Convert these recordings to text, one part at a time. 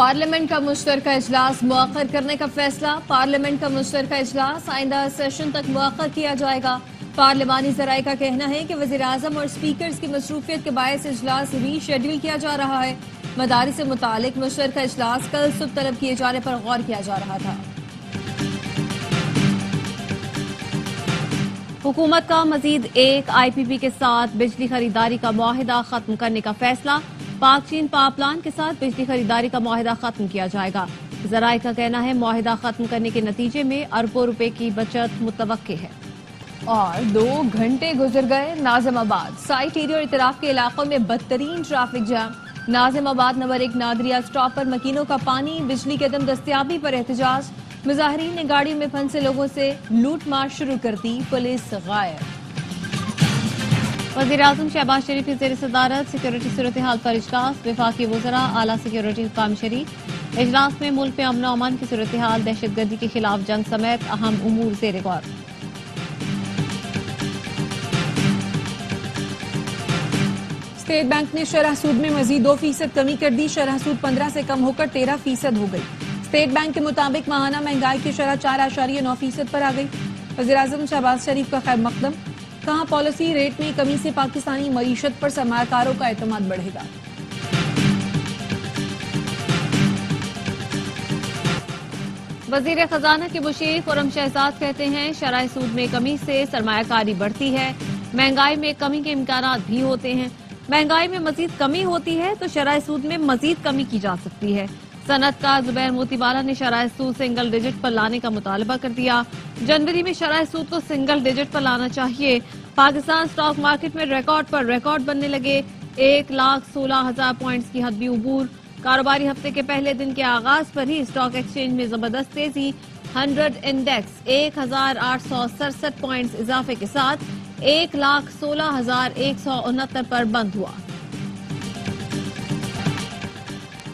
Parliament का मुश्तरका इजलास मुअक्खर करने का फैसला। पार्लियामेंट का मुश्तरका इजलास आइंदा सेशन तक मुअक्खर किया जाएगा। पार्लिमानी जराये का कहना है कि वज़ीर-ए-आज़म और स्पीकर्स की मसरूफियत के बायस इजलास रीशेड्यूल किया जा रहा है। मदारिस से मुतालिक मुश्तरका इजलास कल सुबह तलब किए जाने पर गौर किया जा रहा था। हुकूमत का मजीद एक IPP के साथ बिजली खरीदारी का मुआहिदा खत्म करने का फैसला। पाक चीन पावर प्लांट के साथ बिजली खरीदारी का मुआहिदा खत्म किया जाएगा। जराये का कहना है मुआहिदा खत्म करने के नतीजे में अरबों रुपए की बचत मुतवक्के है। और 2 घंटे गुजर गए। नाजिमाबाद साइट एरिया और इतराफ के इलाकों में बदतरीन ट्रैफिक जाम। नाजिमाबाद नंबर 1 नादरिया स्टॉप पर मकीनों का पानी, बिजली के अदम दस्तियाबी पर एहतजाज। मुजाहिरीन ने गाड़ियों में फंसे लोगों से लूट मार शुरू कर दी, पुलिस गायब। वज़ीर-ए-आज़म शहबाज शरीफ की ज़ेर सदारत सिक्योरिटी सूरत हाल पर इजलास। वफाकी वज़रा आला सिक्योरिटी हुकाम शरीफ। इजलास में मुल्क में अमन और अमान की सूरत हाल, दहशतगर्दी के खिलाफ जंग समेत अहम उमूर ज़ेर गौर। स्टेट बैंक ने शरह सूद में मजीद 2% कमी कर दी। शरह सूद 15 से कम होकर 13% हो गई। स्टेट बैंक के मुताबिक माहाना महंगाई की शरह 4.9% पर आ गई। वज़ीर-ए-आज़म शहबाज शरीफ का खैर मकदम, कहा पॉलिसी रेट में कमी से पाकिस्तानी मईशत पर सरमायाकारों का एतमाद बढ़ेगा। वजीर खजाना के मुशीर खुर्रम शहजाद कहते हैं शरह सूद में कमी से सरमायाकारी बढ़ती है, महंगाई में कमी के इम्कानात भी होते हैं। महंगाई में मजीद कमी होती है तो शरह सूद में मजीद कमी की जा सकती है। सनतकार जुबैर मोतीवाला ने शरह सूद सिंगल डिजिट पर लाने का मुतालबा कर दिया। जनवरी में शरह सूद को सिंगल डिजिट पर लाना चाहिए। पाकिस्तान स्टॉक मार्केट में रिकॉर्ड पर रिकॉर्ड बनने लगे। 1,16,000 पॉइंट्स की हदबी उबूर। कारोबारी हफ्ते के पहले दिन के आगाज पर ही स्टॉक एक्सचेंज में जबरदस्त तेजी। 100 इंडेक्स 1,867 पॉइंट्स इजाफे के साथ 1,16,169 पर बंद हुआ।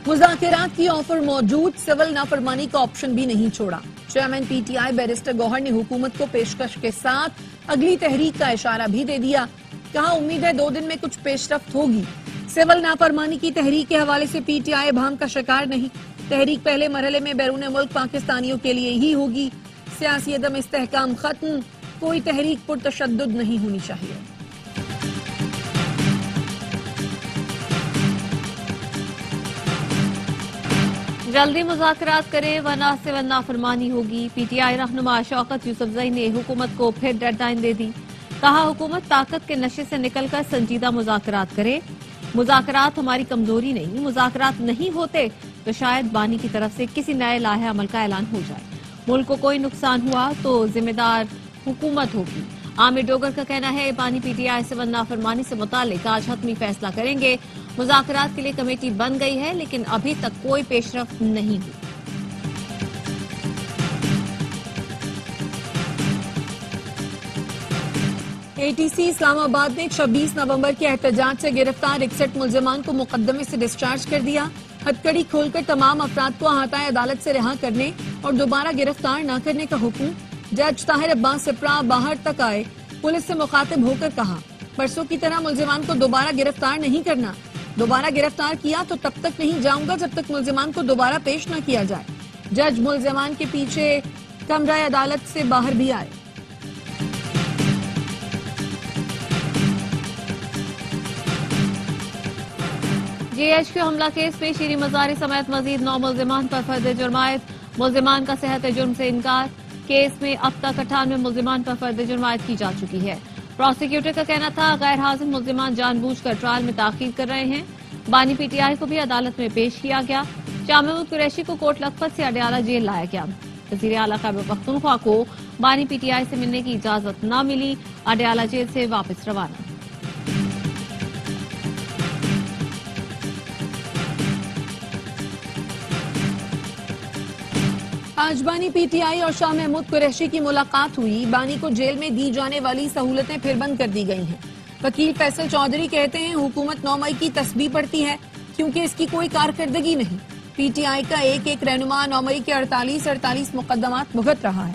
मुज़ाकरात की ऑफर मौजूद, सिविल नाफरमानी का ऑप्शन भी नहीं छोड़ा। चेयरमैन PTI बैरिस्टर गौहर ने हुकूमत को पेशकश के साथ अगली तहरीक का इशारा भी दे दिया। कहा उम्मीद है 2 दिन में कुछ पेशरफ्त होगी। सिविल नाफरमानी की तहरीक के हवाले से PTI भाम का शिकार नहीं। तहरीक पहले मरहले में बैरून मुल्क पाकिस्तानियों के लिए ही होगी। सियासी अदम इस्तेहकाम खत्म, कोई तहरीक पुरतशद्दुद नहीं होनी चाहिए। जल्दी मुज़ाकरात करें वरना सिविल नाफरमानी होगी। PTI रहनुमा शौकत यूसुफजई ने हुकूमत को फिर डेडलाइन दे दी। कहा हुकूमत ताकत के नशे से निकलकर संजीदा मुज़ाकरात करे। मुज़ाकरात हमारी कमजोरी नहीं, मुज़ाकरात नहीं होते तो शायद बानी की तरफ से किसी नए लाहे अमल का ऐलान हो जाए। मुल्क को कोई नुकसान हुआ तो जिम्मेदार हुकूमत होगी। आमिर डोगर का कहना है बानी PTI सिविल नाफरमानी से मुतालिक आज हतमी फैसला करेंगे। मुज़ाकरात के लिए कमेटी बन गई है लेकिन अभी तक कोई पेशरफ्त नहीं हुई। ATC इस्लामाबाद ने 26 नवंबर के एहतजाज से गिरफ्तार 61 मुल्जिमान को मुकदमे से डिस्चार्ज कर दिया। हथकड़ी खोलकर तमाम अफराद को अहाताए अदालत से रिहा करने और दोबारा गिरफ्तार न करने का हुक्म। जज ताहिर अब्बास सिप्रा बाहर तक आए, पुलिस से मुखातिब होकर कहा परसों की तरह मुल्जिमान को दोबारा गिरफ्तार नहीं करना। दोबारा गिरफ्तार किया तो तब तक नहीं जाऊंगा जब तक मुल्जिमान को दोबारा पेश न किया जाए। जज मुल्जिमान के पीछे कमरा अदालत से बाहर भी आए। GHQ हमला केस में शीरी मजारी समेत मजीद 9 मुल्जिमान पर फर्द जुर्मायत। मुल्जिमान का सेहत जुर्म से इनकार। केस में अब तक 98 मुल्जिमान पर फर्द जुर्मायत की जा चुकी है। प्रोसिक्यूटर का कहना था गैर हाजिर मुल्जिमान जानबूझकर ट्रायल में ताखीर कर रहे हैं। बानी PTI को भी अदालत में पेश किया गया। शाह महमूद कुरैशी को कोट लखपत से अडयाला जेल लाया गया। वज़ीर आला खैबर पख्तूनख्वा को बानी PTI से मिलने की इजाजत न मिली, अडयाला जेल से वापस रवाना। आज बानी PTI और शाह महमूद कुरैशी की मुलाकात हुई। बानी को जेल में दी जाने वाली सहूलतें फिर बंद कर दी गई हैं। वकील फैसल चौधरी कहते हैं हुकूमत 9 मई की तस्बीह पड़ती है क्योंकि इसकी कोई कारकर्दगी नहीं। PTI का एक रहनुमा 9 मई के 48 मुकदमात भुगत रहा है।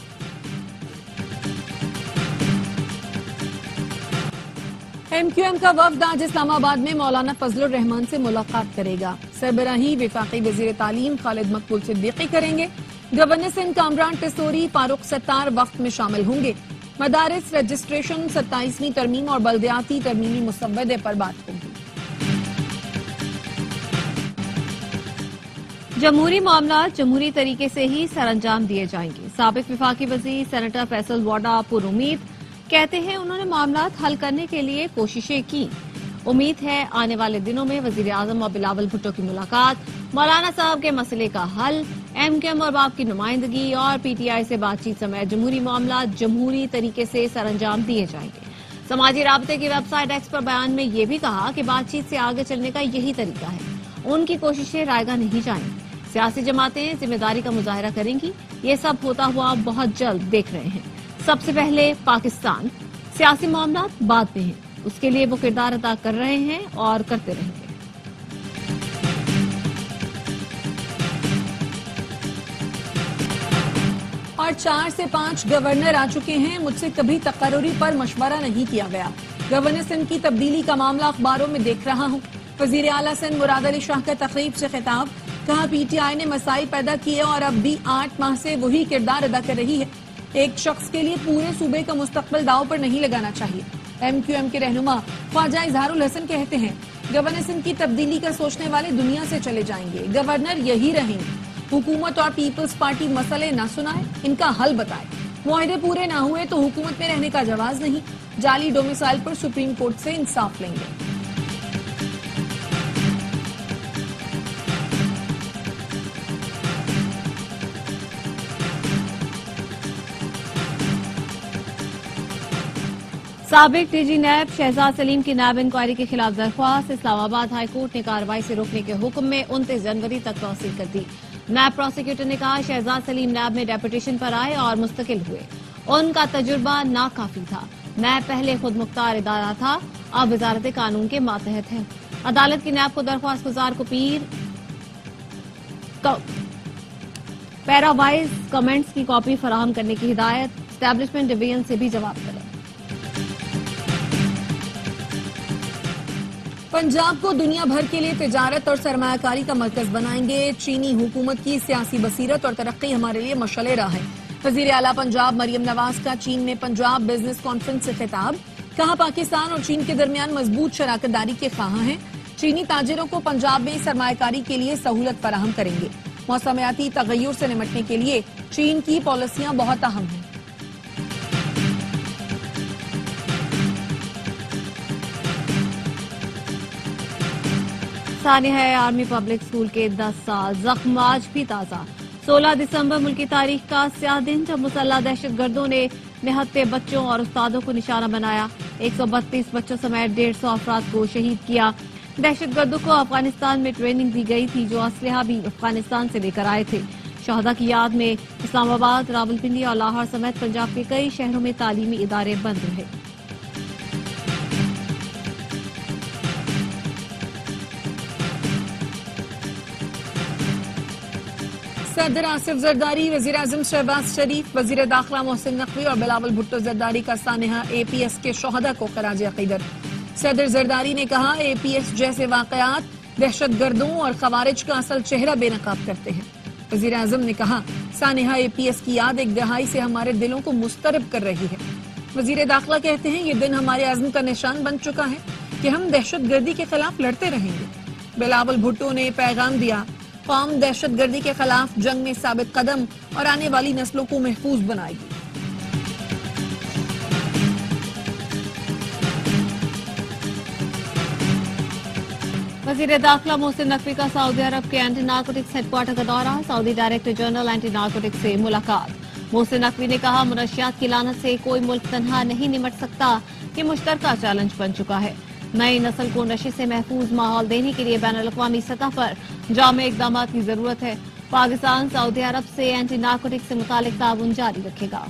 MQM का वफ्द आज इस्लामाबाद में मौलाना फजलुर रहमान से मुलाकात करेगा। सरबराही वफाकी वजीर तालीम खालिद मकबूल सिद्दीकी करेंगे। गवर्नर सिंध कामरान टिसोरी फारूक सत्तार वक्त में शामिल होंगे। मदारिस रजिस्ट्रेशन 27वीं तरमीम और बल्दियाती तरमीमी मुसव्वदे पर बात होगी। जमहूरी मामला जमहूरी तरीके से ही सरअंजाम दिए जाएंगे। साबिक वफाकी वजीर सेनेटर फैसल वाडा पुरुमीद कहते हैं उन्होंने मामला हल करने के लिए कोशिशें की। उम्मीद है आने वाले दिनों में वजीर आजम और बिलावल भुट्टो की मुलाकात, मौलाना साहब के मसले का हल, MQM और बाप की नुमाइंदगी और PTI से बातचीत समेत जमहूरी मामला जमहूरी तरीके से सरअंजाम दिए जाएंगे। समाजी राबते की वेबसाइट एक्स पर बयान में ये भी कहा कि बातचीत से आगे चलने का यही तरीका है। उनकी कोशिशें रायगा नहीं जाएंगी। सियासी जमातें जिम्मेदारी का मुजाहरा करेंगी। ये सब होता हुआ बहुत जल्द देख रहे हैं। सबसे पहले पाकिस्तान, सियासी मामला बाद में है। उसके लिए वो किरदार अदा कर रहे हैं और करते रहेंगे। और 4 से 5 गवर्नर आ चुके हैं। मुझसे कभी तकर्रुरी पर मशवरा नहीं किया गया। गवर्नर सिंध की तब्दीली का मामला अखबारों में देख रहा हूँ। वजीर आला सिंध मुराद अली शाह का तकरीब से खिताब, कहा PTI ने मसाइल पैदा किए और अब भी 8 माह से वही किरदार अदा कर रही है। एक शख्स के लिए पूरे सूबे का मुस्तकबिल दाव पर नहीं लगाना चाहिए। MQM के रहनुमा ख्वाजा इजहारुल हसन कहते हैं गवर्नर सिंध की तब्दीली का सोचने वाले दुनिया से चले जाएंगे। गवर्नर यही रहेंगे। हुकूमत और पीपल्स पार्टी मसले न सुनाए, इनका हल बताए। मुआहदे पूरे न हुए तो हुकूमत में रहने का जवाज नहीं। जाली डोमिसाइल पर सुप्रीम कोर्ट से इंसाफ लेंगे। साबिक DG नैब शहजाद सलीम की नैब इंक्वायरी के खिलाफ दरख्वास्त इस्लामाबाद हाई कोर्ट ने कार्रवाई से रोकने के हुक्म में 29 जनवरी तक तौसील कर दी। नैब प्रोसिक्यूटर ने कहा शहजाद सलीम नैब में डेपुटेशन पर आए और मुस्तकिल हुए। उनका तजुर्बा नाकाफी था। नैब पहले खुद मुख्तार इदारा था, अब वजारत कानून के मातहत है। अदालत की नैब को दरख्वास्त गुजार को पैरावाइज कमेंट्स की कॉपी फराहम करने की हिदायत। एस्टैब्लिशमेंट डिवीजन से भी जवाब तलब। पंजाब को दुनिया भर के लिए तिजारत और सरमायाकारी का मरकज बनाएंगे। चीनी हुकूमत की सियासी बसीरत और तरक्की हमारे लिए मशअल राह है। वजीर आला पंजाब मरियम नवाज का चीन में पंजाब बिजनेस कॉन्फ्रेंस से खिताब, कहा पाकिस्तान और चीन के दरमियान मजबूत शराकतदारी के ख्वाहां हैं। चीनी ताजिरों को पंजाब में सरमायाकारी के लिए सहूलत फराहम करेंगे। मौसमियाती तगय्युर से निपटने के लिए चीन की पॉलिसियां बहुत अहम हैं। सानिया आर्मी पब्लिक स्कूल के 10 साल जख्म आज भी ताजा। 16 दिसंबर मुल्की तारीख का स्याह दिन जब मुसल्लह दहशतगर्दों ने निहत्ते बच्चों और उस्तादों को निशाना बनाया। 132 बच्चों समेत 150 अफराद को शहीद किया। दहशतगर्दों को अफगानिस्तान में ट्रेनिंग दी गई थी, जो असलहा भी अफगानिस्तान से लेकर आए थे। शहदा की याद में इस्लामाबाद, रावलपिंडी और लाहौर समेत पंजाब के कई शहरों में तालीमी इदारे बंद रहे। सदर आसिफ जरदारी, वजीर आजम शहबाज शरीफ, वजीर दाखिला मोहसिन नकवी और बिलावल भुट्टो जरदारी का सानिहा APS के शोहदा को खराज अकीदत। सदर जरदारी ने कहा APS जैसे वाकयात दहशतगर्दों और खवारिज का असल चेहरा बेनकाब करते हैं। वजीर आजम ने कहा सानिहा APS की याद एक दहाई से हमारे दिलों को मुस्तरब कर रही है। वजीर दाखिला कहते हैं ये दिन हमारे आज़म का निशान बन चुका है कि हम दहशतगर्दी के खिलाफ लड़ते रहेंगे। बिलावल भुट्टो ने पैगाम दिया कौम दहशतगर्दी के खिलाफ जंग में साबित कदम और आने वाली नस्लों को महफूज बनाएगी। वजीर दाखिला मोहसिन नकवी का सऊदी अरब के एंटी नार्कोटिक्स हेडक्वार्टर का दौरा। Saudi director general anti narcotics से मुलाकात। मोहसिन नकवी ने कहा मुनशियात की लानत से कोई मुल्क तन्हा नहीं निमट सकता, ये मुश्तरका चैलेंज बन चुका है। नई नस्ल को नशे से महफूज माहौल देने के लिए बैनुल-अक़वामी सतह पर जामे इक़दाम की जरूरत है। पाकिस्तान सऊदी अरब से एंटी नार्कोटिक्स से मुतालिक ताउन जारी रखेगा।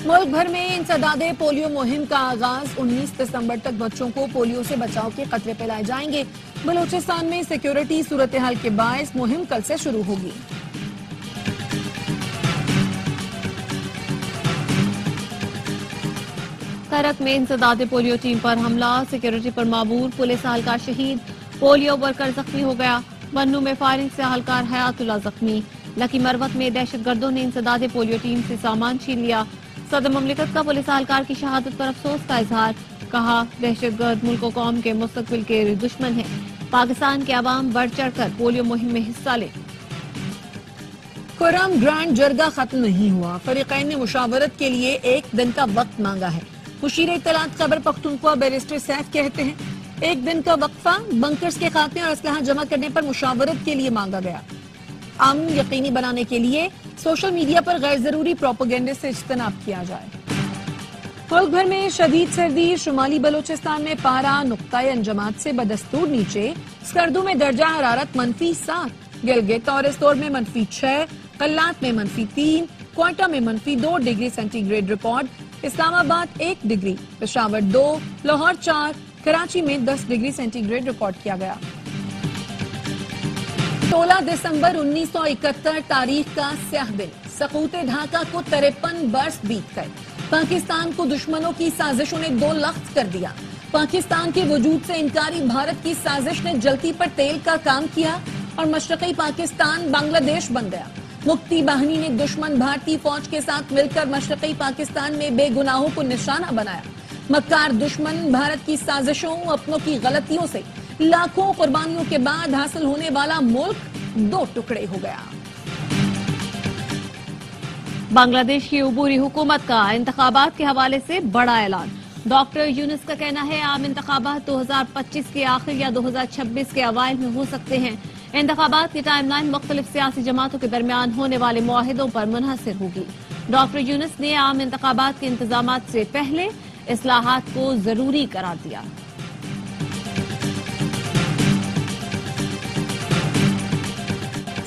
मुल्क भर में इंसदादे पोलियो मुहिम का आगाज। 19 दिसंबर तक बच्चों को पोलियो से बचाव के खतरे पिलाए जाएंगे। बलूचिस्तान में सिक्योरिटी सूरत हाल के बायस मुहिम कल से शुरू होगी। खरक में इंसदाद पोलियो टीम पर हमला, सिक्योरिटी पर मामूर, पुलिस एहलकार शहीद, पोलियो वर्कर जख्मी हो गया। बन्नू में फायरिंग से एहलकार हयातुल्ला जख्मी। लकी मरवत में दहशतगर्दों ने इंसदाद पोलियो टीम से सामान छीन लिया। सदर मुमलिकत का पुलिस एहलकार की शहादत पर अफसोस का इजहार, कहा दहशतगर्द मुल्क और कौम के मुस्तकबिल के दुश्मन है। पाकिस्तान के अवाम बढ़ चढ़कर पोलियो मुहिम में हिस्सा ले। खुर्रम ग्रांड जरगा खत्म नहीं हुआ, फरीकैन ने मुशावरत के लिए एक दिन का वक्त मांगा है। मुशीर इत्तलात खैबर पख्तूनख्वा बैरिस्टर सैफ कहते हैं, एक दिन का वक्फा बंकर्स के खात्मे और असलहा जमा करने पर मुशावरत के लिए मांगा गया। अमन यकीनी बनाने के लिए सोशल मीडिया पर गैर जरूरी प्रोपेगेंडे से इज्तनाब किया जाए। मुल्क भर में शदीद सर्दी, शुमाली बलोचिस्तान में पारा नुक्ताए अंजमात से बदस्तूर नीचे, स्कर्दू में दर्जा हरारत -7, गिलगित और इस्तोर में -6, कल्लात में -3, क्वाटा में -2 degree centigrade record, Islamabad 1 degree, Peshawar 2, Lahore 4, Karachi में 10 डिग्री सेंटीग्रेड रिकॉर्ड किया गया। 16 दिसंबर 1971 तारीख का स्याह दिन, सकूते ढाका को 53 बरस बीत गए। पाकिस्तान को दुश्मनों की साजिशों ने 2 लख्त कर दिया। पाकिस्तान के वजूद से इनकारी भारत की साजिश ने जलती पर तेल का काम किया और मशरक़ी पाकिस्तान बांग्लादेश बन गया। मुक्ति बाहिनी ने दुश्मन भारतीय फौज के साथ मिलकर मशरक़ी पाकिस्तान में बेगुनाहों को निशाना बनाया। मक्कार दुश्मन भारत की साजिशों, अपनों की गलतियों से लाखों कुर्बानियों के बाद हासिल होने वाला मुल्क 2 टुकड़े हो गया। बांग्लादेश की उबूरी हुकूमत का इंतखाबात के हवाले से बड़ा ऐलान। डॉक्टर यूनुस का कहना है, आम इंतखाबात 2025 के आखिर या 2026 के अवाइल में हो सकते हैं। इंतखाबात की टाइमलाइन मुख्तलिफ सियासी जमातों के दरमियान होने वाले मुआहिदों पर मुनहसर होगी। डॉक्टर यूनुस ने आम इंतखाबात के इंतजामात से पहले इस्लाहात को जरूरी करार दिया।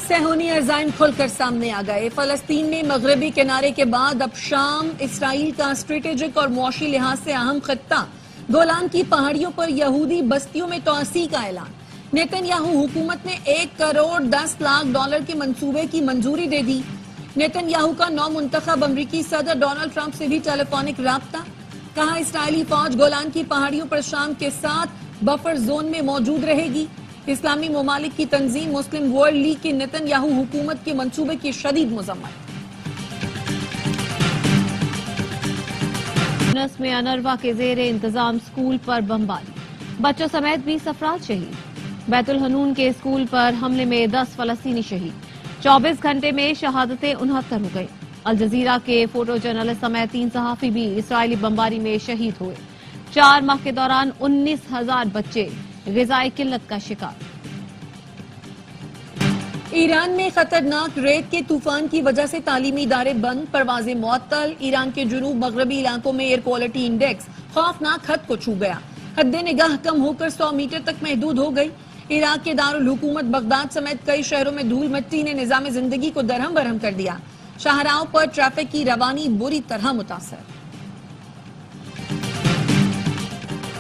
सेहूनी अज़ाइम खुलकर सामने आ गए। फलस्तीन में मगरबी किनारे के बाद अब शाम इसराइल का स्ट्रेटेजिक और मुआशी लिहाज से अहम खित्ता। गोलान की पहाड़ियों पर यहूदी बस्तियों में तोसी का ऐलान। नेतन्याहू हुकूमत ने $1 करोड़ 10 लाख के मंसूबे की मंजूरी दे दी। नेतन्याहू का नौ मुंतखब अमरीकी सदर डोनाल्ड ट्रंप से भी टेलीफोनिक राब्ता। कहा इस्राइली फौज गोलान की पहाड़ियों पर शाम के साथ बफर जोन में मौजूद रहेगी। इस्लामी ममालिक की तंजीम मुस्लिम वर्ल्ड लीग की नेतन्याहू हुकूमत के मंसूबे की शदीद मजम्मत। यूनस में अनरवा के जेरे इंतजाम स्कूल पर बमबारी, बच्चों समेत 20 अफराद शहीद। बैतुल हनून के स्कूल पर हमले में 10 फलस्तीनी शहीद। 24 घंटे में शहादतें 69 हो गई। अल जजीरा के फोटो जर्नलिस्ट समेत 3 सहाफी भी इसराइली बमबारी में शहीद हुए। 4 माह के दौरान 19,000 बच्चे ग़िज़ाई किल्लत का शिकार। ईरान में खतरनाक रेत के तूफान की वजह से तालीमी इदारे बंद, परवाजें मुअत्तल। ईरान के जुनूब मगरबी इलाकों में एयर क्वालिटी इंडेक्स खौफनाक हद को छू गया। हद्दे निगाह कम होकर 100 मीटर तक महदूद हो गई। इराक के दारुल हुकूमत बगदाद समेत कई शहरों में धूल मिट्टी ने निजाम जिंदगी को दरहम बरहम कर दिया। शाहराहों पर ट्रैफिक की रवानी बुरी तरह मुतासर।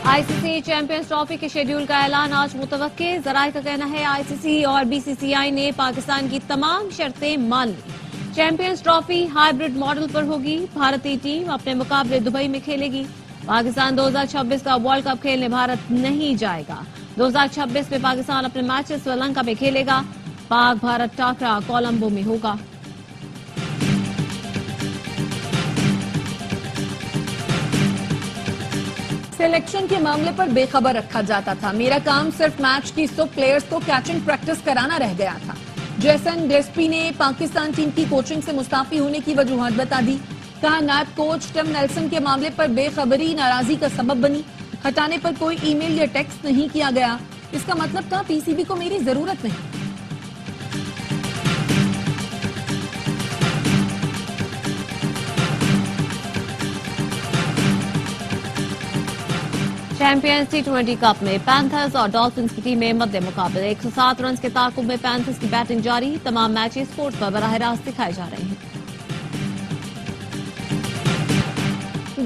आईसीसी चैंपियंस ट्रॉफी के शेड्यूल का ऐलान आज मुतवक्के। जराए का कहना है आईसीसी और बीसीसीआई ने पाकिस्तान की तमाम शर्तें मान ली। चैंपियंस ट्रॉफी हाइब्रिड मॉडल पर होगी। भारतीय टीम अपने मुकाबले दुबई में खेलेगी। पाकिस्तान 2026 का वर्ल्ड कप खेलने भारत नहीं जाएगा। 2026 में पाकिस्तान अपने मैचेस श्रीलंका में खेलेगा। पाक भारत टाकरा कोलंबो में होगा। सिलेक्शन के मामले पर बेखबर रखा जाता था। मेरा काम सिर्फ मैच की सब प्लेयर्स को कैचिंग प्रैक्टिस कराना रह गया था। जेसन डेस्पी ने पाकिस्तान टीम की कोचिंग से मुस्ताफी होने की वजूहत बता दी। कहा नायब कोच टिम नेल्सन के मामले पर बेखबरी नाराजगी का सबब बनी। हटाने पर कोई ईमेल या टेक्स्ट नहीं किया गया। इसका मतलब था पीसीबी को मेरी जरूरत नहीं। चैंपियंस T20 कप में पैंथर्स और डॉल्फिन्स की टीमें मध्य मुकाबले। 107 रन के ताकुब में पैंथर्स की बैटिंग जारी। तमाम मैचेस स्पोर्ट्स पर बराह रास्त दिखाए जा रहे हैं।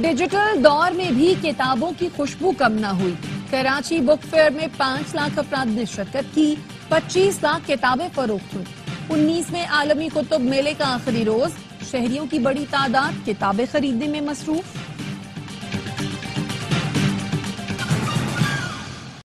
डिजिटल दौर में भी किताबों की खुशबू कम न हुई। कराची बुक फेयर में 5 लाख अफराद ने शिरकत की। 25 लाख किताबें फरोख्त हुई। 19वें आलमी कुतुब मेले का आखिरी रोज, शहरियों की बड़ी तादाद किताबें खरीदने में मसरूफ।